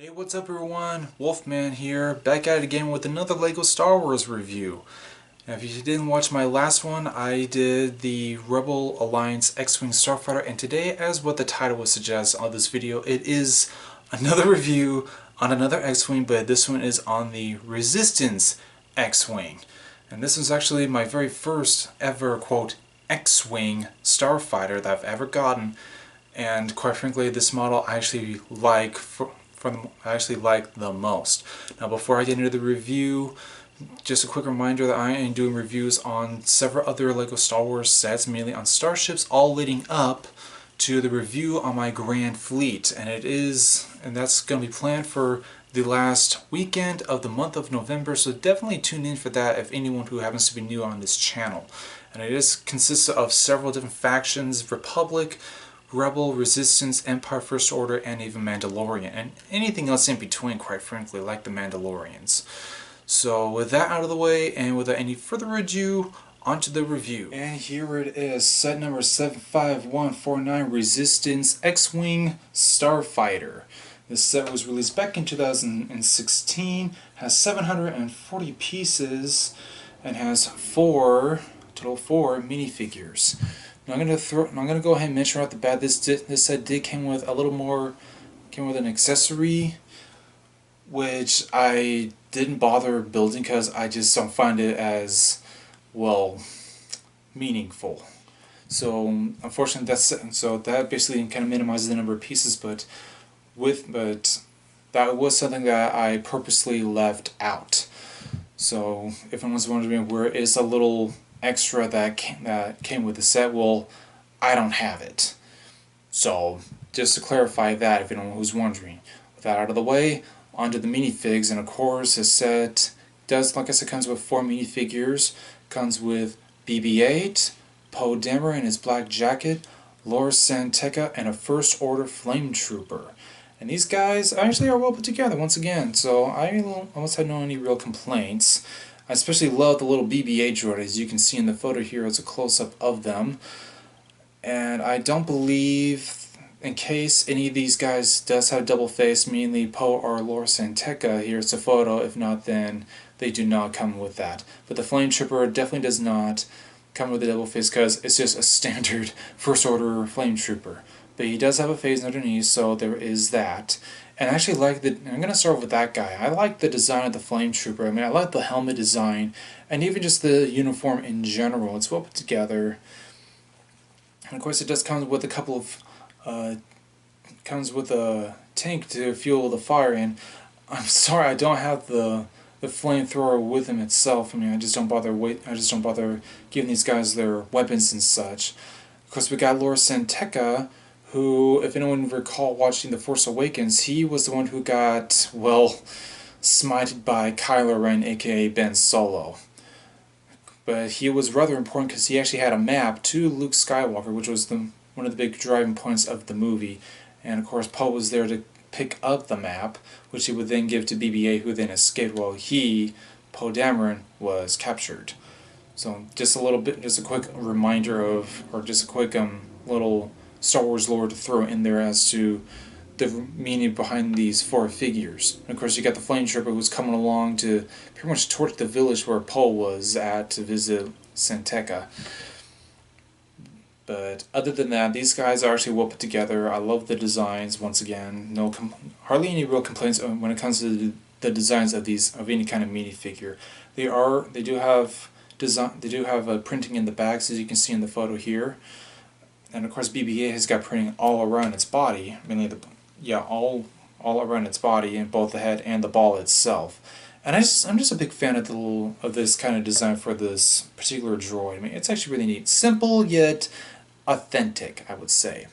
Hey, what's up everyone? Wolfman here, back at it again with another LEGO Star Wars review. Now, if you didn't watch my last one, I did the Rebel Alliance X-Wing Starfighter, and today, as what the title would suggest on this video, it is another review on another X-Wing, but this one is on the Resistance X-Wing. And this was actually my very first ever, quote, X-Wing Starfighter that I've ever gotten, and quite frankly, this model I actually like the most. Now, before I get into the review, just a quick reminder that I am doing reviews on several other LEGO Star Wars sets, mainly on starships, all leading up to the review on my Grand Fleet, and that's going to be planned for the last weekend of the month of November, so definitely tune in for that if anyone who happens to be new on this channel. And consists of several different factions: Republic, Rebel, Resistance, Empire, First Order, and even Mandalorian, and anything else in between, quite frankly, like the Mandalorians. So with that out of the way, and without any further ado, onto the review. And here it is, set number 75149, Resistance X-Wing Starfighter. This set was released back in 2016, has 740 pieces, and has total four minifigures. Now I'm gonna go ahead and mention right off the bat, this set did came with an accessory, which I didn't bother building because I just don't find it as, well, meaningful. So unfortunately that basically kind of minimizes the number of pieces, but that was something that I purposely left out. So if anyone's wondering where is a little extra that came with the set, well, I don't have it. So just to clarify that, if anyone who's wondering. With that out of the way, onto the minifigs, and of course the set does, like I said, comes with 4 minifigures. Comes with BB-8, Poe Dameron in his black jacket, Lor San Tekka, and a First Order Flame Trooper. And these guys actually are well put together once again, so I almost had no any real complaints. I especially love the little BB-8 droid. As you can see in the photo here, it's a close-up of them. And I don't believe, in case any of these guys does have double face, mainly Poe or Lor San Tekka, here's a photo. If not, then they do not come with that. But the Flame Trooper definitely does not come with a double face because it's just a standard First Order Flame Trooper. But he does have a phase underneath, so there is that. And I actually like I'm going to start with that guy. I like the design of the Flame Trooper. I mean, I like the helmet design, and even just the uniform in general. It's well put together. And of course, it does come with a couple of, comes with a tank to fuel the fire. And I'm sorry, I don't have the flamethrower with him itself. I mean, I just don't bother giving these guys their weapons and such. Of course, we got Lor San Tekka, who, if anyone recall watching The Force Awakens, he was the one who got, well, smited by Kylo Ren, aka Ben Solo. But he was rather important because he actually had a map to Luke Skywalker, which was one of the big driving points of the movie. And of course, Poe was there to pick up the map, which he would then give to BB-8, who then escaped while Poe Dameron, was captured. So just a quick reminder of, or just a quick little Star Wars lore to throw in there as to the meaning behind these 4 figures. And of course, you got the Flame Trooper who's coming along to pretty much torch the village where Poe was at to visit San Tekka. But other than that, these guys are actually well put together. I love the designs. Once again, hardly any real complaints when it comes to the designs of any kind of minifigure. They do have printing in the backs, as you can see in the photo here. And of course, BB-8 has got printing all around its body, mainly all around its body, in both the head and the ball itself. And I'm just a big fan of this kind of design for this particular droid. I mean, it's actually really neat, simple yet authentic, I would say.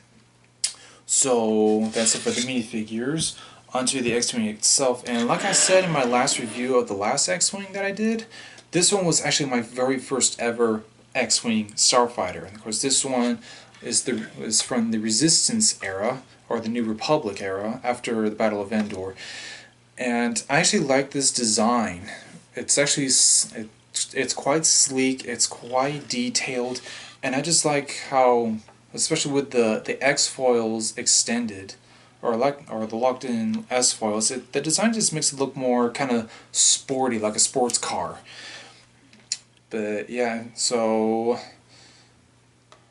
So that's it for the minifigures. Onto the X-Wing itself, and like I said in my last review of the last X-Wing that I did, this one was actually my very first ever X-Wing Starfighter. And of course, this one is from the Resistance era, or the New Republic era, after the Battle of Endor. And I actually like this design. It's actually it's quite sleek, it's quite detailed, and I just like how, especially with the X-foils extended or the locked-in S foils, the design just makes it look more kind of sporty, like a sports car. But yeah, so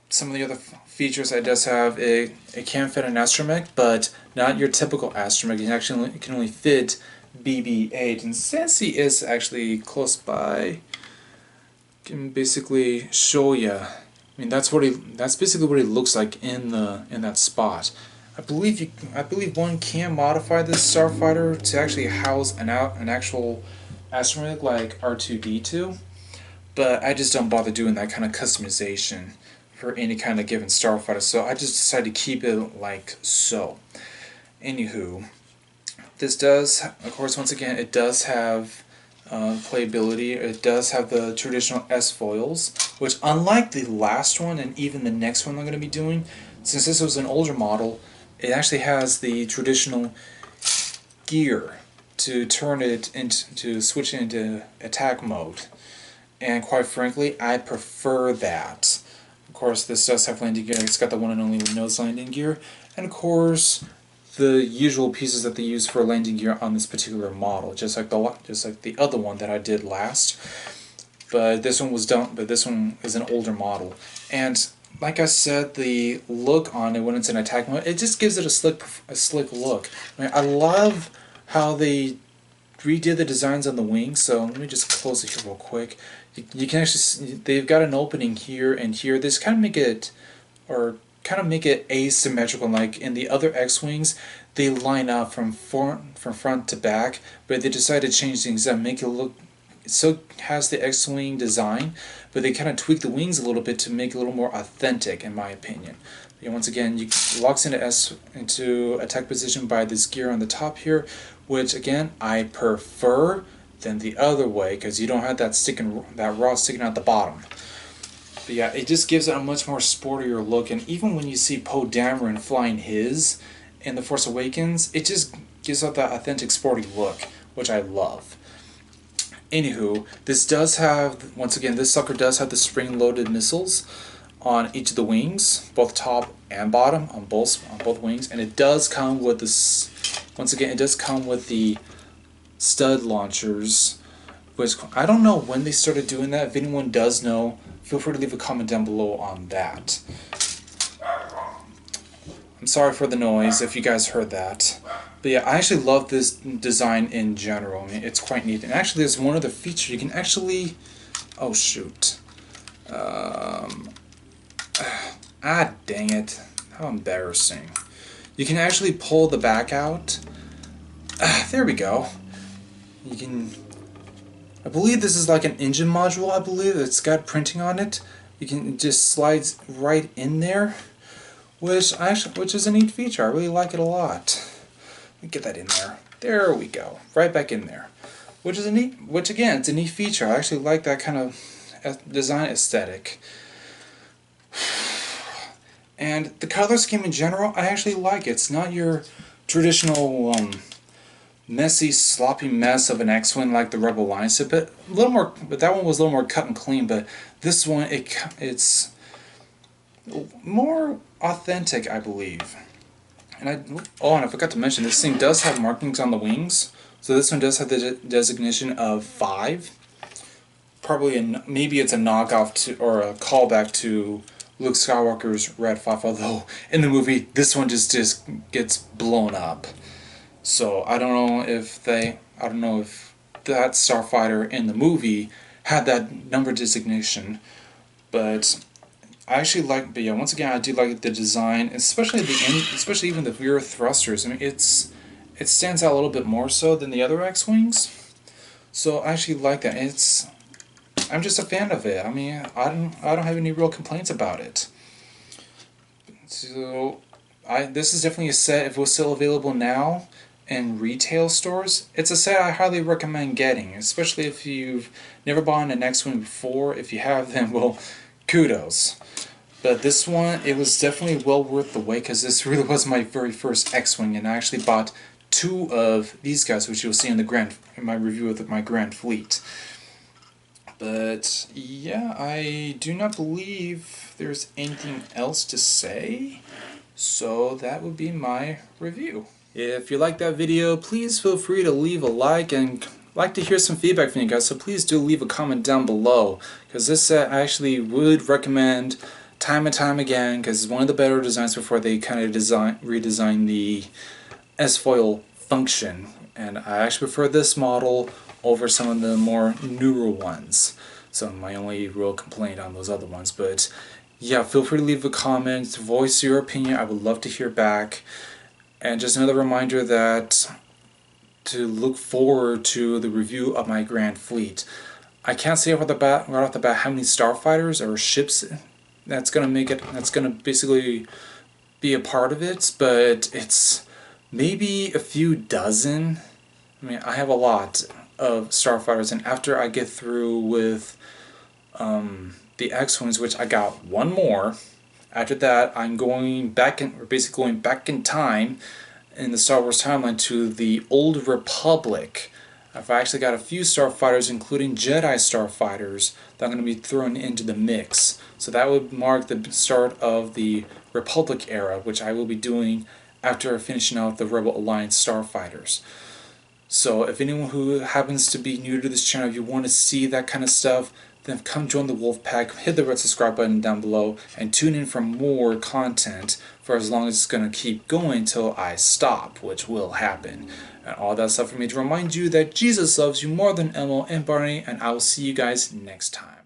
some of the other features it does have, it can fit an astromech, but not your typical astromech. It can only fit BB-8, and since he is actually close by, can basically show you. I mean, that's basically what he looks like in that spot. I believe one can modify this starfighter to actually house an actual astromech like R2-D2, but I just don't bother doing that kind of customization for any kind of given starfighter, so I just decided to keep it like so. Anywho, this does, of course, once again, it does have playability. It does have the traditional S foils, which, unlike the last one and even the next one I'm going to be doing, since this was an older model, it actually has the traditional gear to turn it into, to switch it into attack mode. And quite frankly, I prefer that. Of course, this does have landing gear. It's got the one and only nose landing gear, and of course, the usual pieces that they use for landing gear on this particular model, just like the other one that I did last. But this one was done. But this one is an older model, and like I said, the look on it when it's in attack mode, it just gives it a slick look. I mean, I love how they redid the designs on the wings. So let me just close it here real quick. You can actually see, they've got an opening here and here. This kind of make it, or kind of make it asymmetrical. Like in the other X-wings, they line up from front to back, but they decided to change things up, make it look. It still has the X-wing design, but they kind of tweak the wings a little bit to make it a little more authentic, in my opinion. And once again, you locks into attack position by this gear on the top here, which again I prefer than the other way because you don't have that raw sticking out the bottom. But yeah, it just gives it a much more sportier look, and even when you see Poe Dameron flying his in The Force Awakens, it just gives out that authentic sporty look, which I love. Anywho, this does have, once again, this sucker does have the spring-loaded missiles on each of the wings, both top and bottom, on both wings, and it does come with this. Once again, it does come with the stud launchers, which I don't know when they started doing that. If anyone does know, feel free to leave a comment down below on that. I'm sorry for the noise if you guys heard that. But yeah, I actually love this design in general. I mean, it's quite neat. And actually, there's one other feature. You can actually... Oh, shoot. Dang it. How embarrassing. You can actually pull the back out. There we go. You can... I believe this is like an engine module, I believe. It's got printing on it. You can it just slides right in there. Which is a neat feature. I really like it a lot. Let me get that in there. There we go. Right back in there. Which again, it's a neat feature. I actually like that kind of design aesthetic. And the color scheme in general, I actually like it. It's not your traditional messy, sloppy mess of an X-Wing like the Rebel Alliance, but a little more. But that one was a little more cut and clean. But this one, it's more authentic, I believe. And I forgot to mention, this thing does have markings on the wings. So this one does have the designation of 5. Probably maybe it's a knockoff to, or a callback to Luke Skywalker's Red 5, although in the movie this one just gets blown up. So I don't know if that starfighter in the movie had that number designation, but I actually like. But yeah, once again, I do like the design, especially especially even the rear thrusters. I mean, it stands out a little bit more so than the other X-wings. So I actually like that. I'm just a fan of it. I mean, I don't have any real complaints about it. So this is definitely a set. If it was still available now in retail stores, it's a set I highly recommend getting, especially if you've never bought an X-wing before. If you have, then well, kudos. But this one, it was definitely well worth the wait, because this really was my very first X-wing, and I actually bought 2 of these guys, which you'll see in my review of my Grand Fleet. But yeah, I do not believe there's anything else to say. So that would be my review. If you like that video, please feel free to leave a like, and I'd like to hear some feedback from you guys, so please do leave a comment down below, because this set I actually would recommend time and time again, because it's one of the better designs before they kind of redesign the S-foil function, and I actually prefer this model over some of the more newer ones. So my only real complaint on those other ones. But yeah, feel free to leave a comment, voice your opinion. I would love to hear back. And just another reminder that to look forward to the review of my Grand Fleet. I can't say right off the bat how many starfighters or ships that's gonna basically be a part of it, but it's maybe a few dozen. I mean, I have a lot of starfighters, and after I get through with the X-Wings, which I got one more, after that I'm going back in, or basically going back in time in the Star Wars timeline to the Old Republic. I've actually got a few starfighters, including Jedi starfighters, that I'm going to be thrown into the mix. So that would mark the start of the Republic era, which I will be doing after finishing out the Rebel Alliance starfighters. So if anyone who happens to be new to this channel, if you want to see that kind of stuff, then come join the Wolfpack, hit the red subscribe button down below, and tune in for more content for as long as it's going to keep going until I stop, which will happen. And all that stuff for me to remind you that Jesus loves you more than Elmo and Barney, and I will see you guys next time.